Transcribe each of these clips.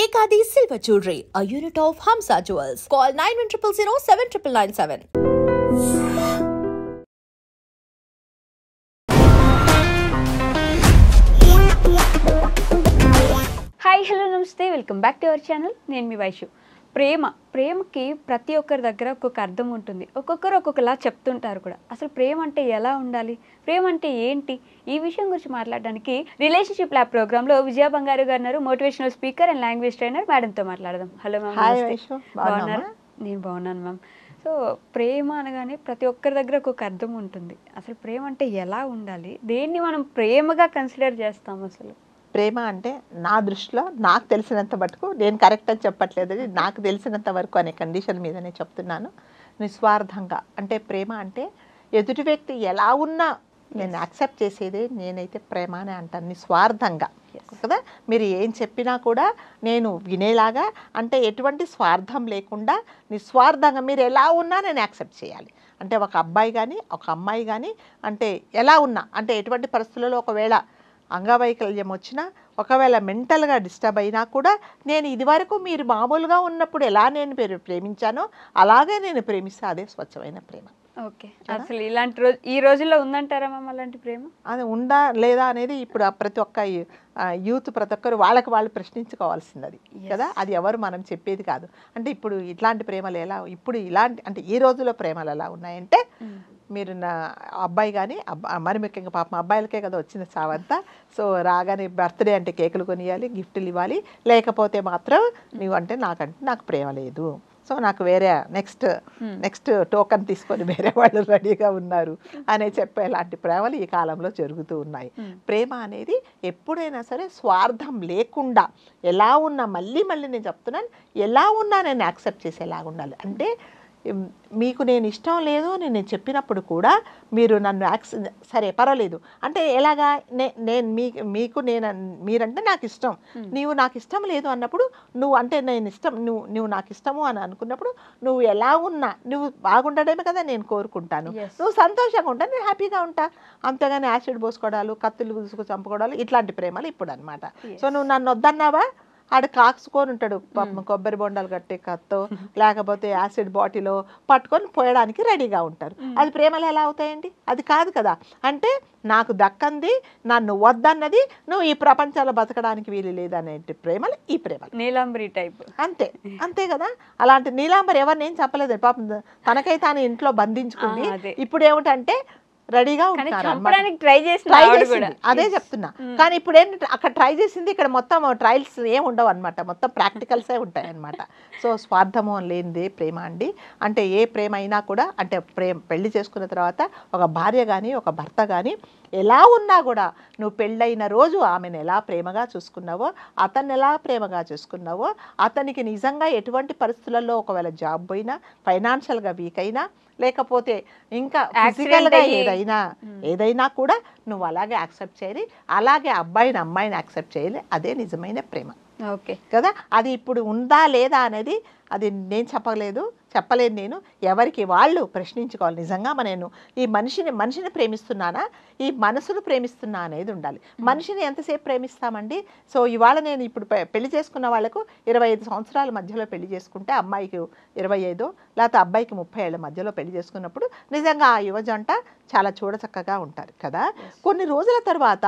Ekadi Silver Jewelry, a unit of Hamsa Jewels. Call 9100 hi hello నమస్తే welcome back to our channel. నేను మీ వైషు. ప్రేమకి ప్రతి ఒక్కరి దగ్గర ఒక్కొక్క అర్థం ఉంటుంది. ఒక్కొక్కరు ఒక్కొక్కలా చెప్తుంటారు కూడా. అసలు ప్రేమ అంటే ఎలా ఉండాలి, ప్రేమ అంటే ఏంటి, ఈ విషయం గురించి మాట్లాడడానికి రిలేషన్షిప్ ల్యాబ్ ప్రోగ్రాంలో విజయ బంగారు గారు ఉన్నారు, motivational speaker and language trainer. మేడంతో మాట్లాడదాం. హలో మ్యామ్, బాగున్నారా? నేను బాగున్నాను మ్యామ్. సో ప్రేమ అనగానే ప్రతి ఒక్కరి దగ్గర ఒక్కొక్క అర్థం ఉంటుంది. అసలు ప్రేమ అంటే ఎలా ఉండాలి, దేన్ని మనం ప్రేమగా కన్సిడర్ చేస్తాం? అసలు ప్రేమ అంటే నా దృష్టిలో నాకు తెలిసినంత మటుకు, నేను కరెక్ట్ అని చెప్పట్లేదు, నాకు తెలిసినంత వరకు అనే కండిషన్ మీదనే చెప్తున్నాను. నిస్వార్థంగా అంటే ప్రేమ అంటే ఎదుటి వ్యక్తి ఎలా ఉన్నా నేను యాక్సెప్ట్ చేసేదే నేనైతే ప్రేమ అని అంటాను. నిస్వార్థంగా కదా, మీరు ఏం చెప్పినా కూడా నేను వినేలాగా, అంటే ఎటువంటి స్వార్థం లేకుండా నిస్వార్థంగా మీరు ఎలా ఉన్నా నేను యాక్సెప్ట్ చేయాలి. అంటే ఒక అబ్బాయి కానీ ఒక అమ్మాయి కానీ అంటే ఎలా ఉన్నా, అంటే ఎటువంటి పరిస్థితులలో ఒకవేళ అంగవైకల్యం వచ్చినా, ఒకవేళ మెంటల్గా డిస్టర్బ్ అయినా కూడా నేను ఇదివరకు మీరు మామూలుగా ఉన్నప్పుడు ఎలా నేను ప్రేమించానో అలాగే నేను ప్రేమిస్తే అదే స్వచ్ఛమైన ప్రేమ. ఓకే, అసలు ఇలాంటి రోజు ఈ రోజుల్లో ఉందంటారా మ్యామ్ అలాంటి ప్రేమ? అది ఉందా లేదా అనేది ఇప్పుడు ప్రతి ఒక్క యూత్ ప్రతి ఒక్కరు వాళ్ళకి వాళ్ళు ప్రశ్నించుకోవాల్సింది అది కదా. అది ఎవరు మనం చెప్పేది కాదు. అంటే ఇప్పుడు ఇట్లాంటి ప్రేమలు ఎలా, ఇప్పుడు ఇలాంటి అంటే ఈ రోజుల్లో ప్రేమలు ఎలా ఉన్నాయంటే, మీరు నా అబ్బాయి కానీ మరి ముఖ్యంగా పాపం అబ్బాయిలకే కదా వచ్చింది సావంతా. సో రాగానే బర్త్డే అంటే కేకులు కొనియాలి, గిఫ్ట్లు ఇవ్వాలి, లేకపోతే మాత్రం నువ్వంటే నాకు ప్రేమ లేదు, సో నాకు వేరే నెక్స్ట్ టోకన్ తీసుకొని వేరే వాళ్ళు రెడీగా ఉన్నారు అనే చెప్పేలాంటి ప్రేమలు ఈ కాలంలో జరుగుతూ ఉన్నాయి. ప్రేమ అనేది ఎప్పుడైనా సరే స్వార్థం లేకుండా ఎలా ఉన్నా, మళ్ళీ నేను చెప్తున్నాను, ఎలా ఉన్నా నేను యాక్సెప్ట్ చేసేలాగా ఉండాలి. అంటే మీకు నేను ఇష్టం లేదు నేను చెప్పినప్పుడు కూడా మీరు నన్ను సరే పర్వాలేదు అంటే ఎలాగా, నేను మీరంటే నాకు ఇష్టం, నీవు నాకు ఇష్టం లేదు అన్నప్పుడు, నువ్వు అంటే నేను ఇష్టం, నువ్వు నాకు ఇష్టము అని అనుకున్నప్పుడు నువ్వు ఎలా ఉన్నా నువ్వు బాగుండడమే కదా నేను కోరుకుంటాను. నువ్వు సంతోషంగా ఉంటా, నేను హ్యాపీగా ఉంటా. అంతేగాని యాసిడ్ పోసుకోవడాలు, కత్తులు గుసుకు చంపుకోవడాలు ఇట్లాంటి ప్రేమలు ఇప్పుడు అనమాట. సో నువ్వు నన్ను వద్దన్నావా, ఆడ కాచుకొని ఉంటాడు పాపం, కొబ్బరి బొండాలు కట్టే కత్తో లేకపోతే యాసిడ్ బాటిలో పట్టుకొని పోయడానికి రెడీగా ఉంటారు. అది ప్రేమలు ఎలా అవుతాయండి? అది కాదు కదా. అంటే నాకు దక్కంది, నన్ను వద్దన్నది, నువ్వు ఈ ప్రపంచంలో బతకడానికి వీలు లేదనే ప్రేమలు ఈ ప్రేమలు. నీలాంబరి టైప్ అంతే కదా. అలాంటి నీలాంబరి ఎవరిని ఏం చెప్పలేదు పాపం, తనకై తాను ఇంట్లో బంధించుకుంది. ఇప్పుడు ఏమిటంటే రెడీగా ఉంటారు, అదే చెప్తున్నా. కానీ ఇప్పుడు ఏంటంటే అక్కడ ట్రై చేసింది, ఇక్కడ మొత్తం ట్రయల్స్ ఏం ఉండవు అనమాట, మొత్తం ప్రాక్టికల్సే ఉంటాయి అనమాట. సో స్వార్థము లేనిదే ప్రేమ అండి. అంటే ఏ ప్రేమ అయినా కూడా, అంటే పెళ్లి చేసుకున్న తర్వాత ఒక భార్య కానీ ఒక భర్త కానీ ఎలా ఉన్నా కూడా, నువ్వు పెళ్ళైన రోజు ఆమెను ఎలా ప్రేమగా చూసుకున్నావో, అతన్ని ఎలా ప్రేమగా చూసుకున్నావో, అతనికి నిజంగా ఎటువంటి పరిస్థితులలో ఒకవేళ జాబ్ పోయినా, ఫైనాన్షియల్గా వీక్ అయినా, లేకపోతే ఇంకా ఫిజికల్గా ఏదైనా కూడా నువ్వు అలాగే యాక్సెప్ట్ చేయాలి. అలాగే అమ్మాయిని యాక్సెప్ట్ చేయాలి. అదే నిజమైన ప్రేమ. ఓకే కదా. అది ఇప్పుడు ఉందా లేదా అనేది అది నేను చెప్పలేను. నేను ఎవరికి వాళ్ళు ప్రశ్నించుకోవాలి. నిజంగా నేను ఈ మనిషిని ప్రేమిస్తున్నానా, ఈ మనసును ప్రేమిస్తున్నా అనేది ఉండాలి. మనిషిని ఎంతసేపు ప్రేమిస్తామండి? సో ఇవాళ నేను ఇప్పుడు పెళ్లి చేసుకున్న వాళ్ళకు 25 సంవత్సరాల మధ్యలో పెళ్లి చేసుకుంటే, అమ్మాయికి 25 లేకపోతే అబ్బాయికి 30 ఏళ్ళ మధ్యలో పెళ్లి చేసుకున్నప్పుడు నిజంగా ఆ యువజంట చాలా చూడచక్కగా ఉంటారు కదా. కొన్ని రోజుల తర్వాత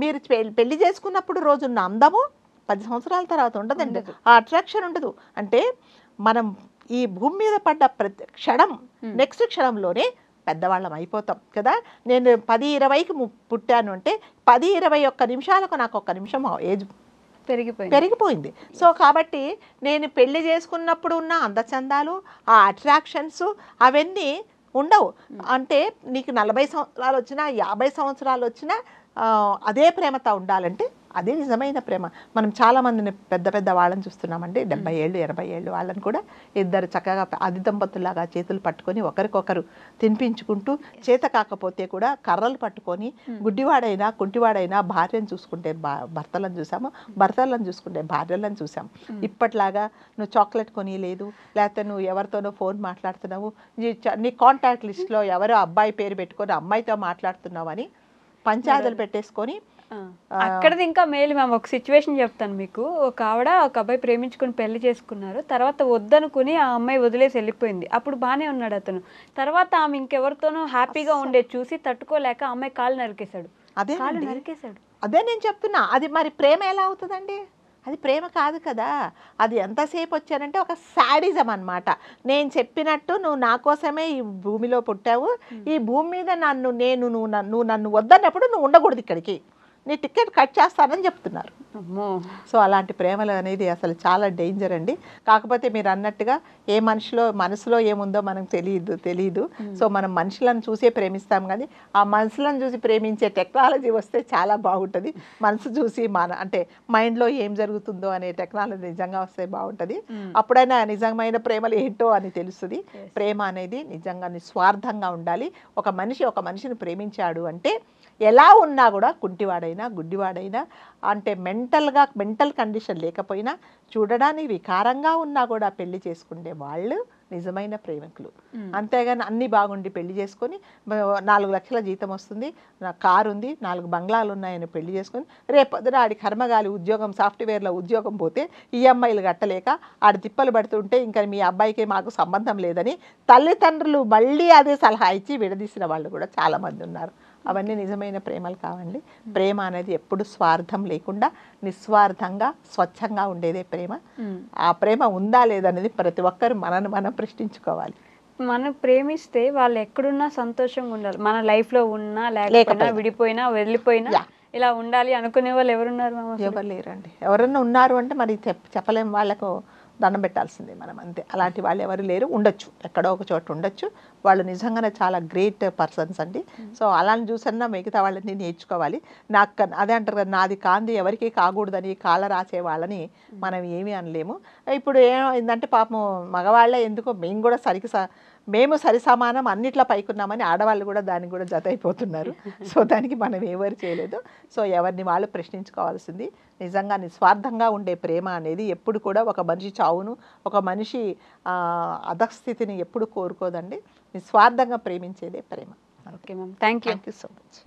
మీరు పెళ్లి చేసుకున్నప్పుడు రోజున్న అందము 10 సంవత్సరాల తర్వాత ఉండదండి, ఆ అట్రాక్షన్ ఉండదు. అంటే మనం ఈ భూమి మీద పడ్డ ప్రతి క్షణం నెక్స్ట్ క్షణంలోనే పెద్దవాళ్ళం అయిపోతాం కదా. నేను 10-20కి పుట్టాను అంటే 10-21 నిమిషాలకు నాకు 1 నిమిషం ఏజ్ పెరిగిపోయింది. సో కాబట్టి నేను పెళ్లి చేసుకున్నప్పుడు ఉన్న అందచందాలు, ఆ అట్రాక్షన్స్ అవన్నీ ఉండవు. అంటే నీకు 40 సంవత్సరాలు వచ్చినా 50 సంవత్సరాలు వచ్చినా అదే ప్రేమతో ఉండాలంటే అదే నిజమైన ప్రేమ. మనం చాలామందిని పెద్ద వాళ్ళని చూస్తున్నామండి, 70 ఏళ్ళు 80 ఏళ్ళు వాళ్ళని కూడా ఇద్దరు చక్కగా ఆది దంపతుల్లాగా చేతులు పట్టుకొని ఒకరికొకరు తినిపించుకుంటూ, చేత కాకపోతే కూడా కర్రలు పట్టుకొని, గుడ్డివాడైనా కుంటివాడైనా భార్యను చూసుకుంటే భర్తలను చూసాము, భర్తలను చూసుకుంటే భార్యలను చూసాము. ఇప్పట్లాగా నువ్వు చాక్లెట్ కొని లేదు, లేకపోతే నువ్వు ఎవరితోనో ఫోన్ మాట్లాడుతున్నావు, నీ కాంటాక్ట్ లిస్ట్లో ఎవరో అబ్బాయి పేరు పెట్టుకొని అమ్మాయితో మాట్లాడుతున్నావు అని పంచాయతీలు పెట్టేసుకొని అక్కడది ఇంకా మేలు మ్యామ్. ఒక సిచ్యువేషన్ చెప్తాను మీకు. ఒక ఆవిడ ఒక అబ్బాయి ప్రేమించుకుని పెళ్లి చేసుకున్నారు. తర్వాత వద్దనుకుని ఆ అమ్మాయి వదిలేసి వెళ్ళిపోయింది. అప్పుడు బాగానే ఉన్నాడు అతను. తర్వాత ఆమె ఇంకెవరితోనో హ్యాపీగా ఉండేది చూసి తట్టుకోలేక ఆ అమ్మాయి కాళ్ళు నరికేశాడు. కాళ్ళు నరికేశాడు. అదే నేను చెప్తున్నా. అది మరి ప్రేమ ఎలా అవుతుందండి? అది ప్రేమ కాదు కదా. అది ఎంతసేపు వచ్చానంటే ఒక శాడిజం అనమాట. నేను చెప్పినట్టు నువ్వు నా కోసమే ఈ భూమిలో పుట్టావు, ఈ భూమి మీద నువ్వు నన్ను వద్దన్నప్పుడు నువ్వు ఉండకూడదు ఇక్కడికి, నీ టికెట్ కట్ చేస్తానని చెప్తున్నారు. సో అలాంటి ప్రేమలు అనేది అసలు చాలా డేంజర్ అండి. కాకపోతే మీరు అన్నట్టుగా ఏ మనసులో ఏముందో మనకు తెలియదు. సో మనం మనుషులను చూసే ప్రేమిస్తాం, కానీ ఆ మనుషులను చూసి ప్రేమించే టెక్నాలజీ వస్తే చాలా బాగుంటుంది. మనసు చూసి అంటే మైండ్లో ఏం జరుగుతుందో అనే టెక్నాలజీ నిజంగా వస్తే బాగుంటుంది. అప్పుడైనా నిజమైన ప్రేమలు ఏంటో అని తెలుస్తుంది. ప్రేమ అనేది నిజంగా నిస్వార్థంగా ఉండాలి. ఒక మనిషిని ప్రేమించాడు అంటే ఎలా ఉన్నా కూడా, కుంటివాడైనా గుడ్డివాడైనా, అంటే మెంటల్ కండిషన్ లేకపోయినా, చూడడానికి వికారంగా ఉన్నా కూడా పెళ్లి చేసుకునే వాళ్ళు నిజమైన ప్రేమికులు. అంతేగాని అన్నీ బాగుండి పెళ్లి చేసుకొని 4 లక్షల జీతం వస్తుంది, నా కారు ఉంది, 4 బంగ్లాలు ఉన్నాయని పెళ్లి చేసుకొని రేపొద్దున ఆడి కర్మగాలి ఉద్యోగం సాఫ్ట్వేర్లో ఉద్యోగం పోతే ఈఎంఐలు కట్టలేక ఆడి తిప్పలు పడుతుంటే ఇంకా మీ అబ్బాయికి మాకు సంబంధం లేదని తల్లిదండ్రులు మళ్ళీ అదే సలహా ఇచ్చి విడదీసిన వాళ్ళు కూడా చాలామంది ఉన్నారు. అవన్నీ నిజమైన ప్రేమలు కావండి. ప్రేమ అనేది ఎప్పుడు స్వార్థం లేకుండా నిస్వార్థంగా స్వచ్ఛంగా ఉండేదే ప్రేమ. ఆ ప్రేమ ఉందా లేదనేది ప్రతి ఒక్కరు మనం ప్రశ్నించుకోవాలి. మనం ప్రేమిస్తే వాళ్ళు ఎక్కడున్నా సంతోషంగా ఉండాలి. మన లైఫ్లో ఉన్నా లేకపోయినా, విడిపోయినా వెళ్ళిపోయినా ఇలా ఉండాలి అనుకునే వాళ్ళు ఎవరున్నారు? ఎవరు లేరండి. ఎవరన్నా ఉన్నారు అంటే మరి చెప్పలేం, వాళ్ళకు దండం పెట్టాల్సిందే మనం, అంతే. అలాంటి వాళ్ళు ఎవరు లేరు. ఉండొచ్చు, ఎక్కడో ఒక చోట ఉండొచ్చు. వాళ్ళు నిజంగానే చాలా గ్రేట్ పర్సన్స్ అండి. సో అలాని చూసన్నా మిగతా వాళ్ళని నేర్చుకోవాలి. అదే అంటారు కదా, నాది కాంది ఎవరికి కాకూడదని కాళ్ళ రాసే వాళ్ళని మనం ఏమీ అనలేము. ఇప్పుడు ఏమైందంటే పాపం మగవాళ్ళే ఎందుకో మేము సరి సమానం అన్నిట్లో పైకున్నామని ఆడవాళ్ళు కూడా దానికి కూడా జత అయిపోతున్నారు. సో దానికి మనం ఎవరు చేయలేదు. సో ఎవరిని వాళ్ళు ప్రశ్నించుకోవాల్సింది. నిజంగా నిస్వార్థంగా ఉండే ప్రేమ అనేది ఎప్పుడు కూడా ఒక మనిషి చావును, ఒక మనిషి అధస్థితిని ఎప్పుడు కోరుకోదండి. నిస్వార్థంగా ప్రేమించేదే ప్రేమ. Okay ma'am, thank you so much.